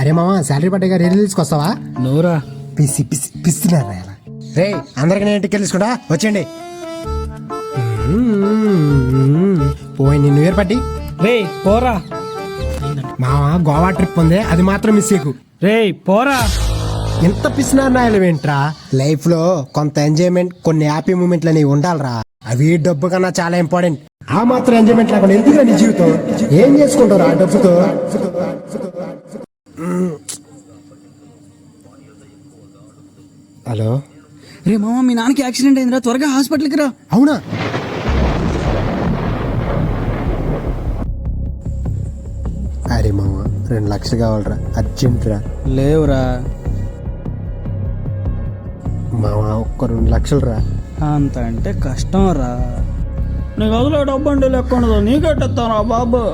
అరే మామ శాలరీ పడ్డాక రేట్లు తీసుకొస్తావా? నోరా పిసి పిసి పిస్తున్నారా రే అందరికి నేను ఇంటికి తీసుకుంటా వచ్చేయండి. పోయి న్యూ ఇయర్ పట్టి రే పోరా. మామ గోవా ట్రిప్ ఉంది, అది మాత్రం మిస్ చేయకు. రే పోరా. ఎంత పిసినారు ఏంట్రా? లైఫ్ లో కొంత ఎంజాయ్మెంట్, కొన్ని హ్యాపీ మూమెంట్లు అనేవి ఉండాలిరా. అవి డబ్బు కన్నా చాలా ఇంపార్టెంట్. ఆ మాత్రం ఎంజాయ్మెంట్ లేకుండా ఎందుకు నీ జీవితం? ఏం చేసుకుంటారు ఆ డబ్బుతో? హలో రే మామ, మీ నాన్నకి యాక్సిడెంట్ అయిందిరా, త్వరగా హాస్పిటల్కి రా. అవునా? అరే మామ 2 లక్షలు కావాలరా, అర్జెంట్ రా. లేవురా. మామ ఒక్క 2 లక్షలు రా. అంత అంటే కష్టం రా. నీకు అదిలో డబ్బు అంటే లెక్క ఉండదు, నీకెట్టారా బాబు.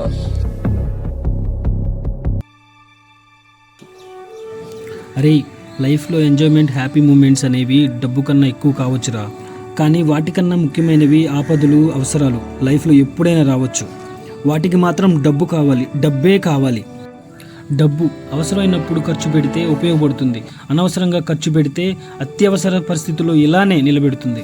అరే లైఫ్లో ఎంజాయ్మెంట్, హ్యాపీ మూమెంట్స్ అనేవి డబ్బు కన్నా ఎక్కువ కావచ్చురా. కానీ వాటికన్నా ముఖ్యమైనవి ఆపదలు, అవసరాలు లైఫ్లో ఎప్పుడైనా రావచ్చు. వాటికి మాత్రం డబ్బు కావాలి, డబ్బే కావాలి. డబ్బు అవసరమైనప్పుడు ఖర్చు పెడితే ఉపయోగపడుతుంది, అనవసరంగా ఖర్చు పెడితే అత్యవసర పరిస్థితుల్లో ఇలానే నిలబెడుతుంది.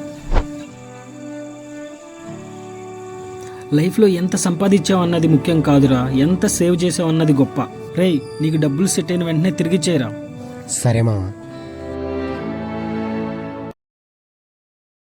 లైఫ్లో ఎంత సంపాదించావు అన్నది ముఖ్యం కాదురా, ఎంత సేవ్ చేసావు అన్నది గొప్ప. రేయ్ నీకు డబ్బులు సెట్ అయిన వెంటనే తిరిగిచ్చేయరా. సరే మామ.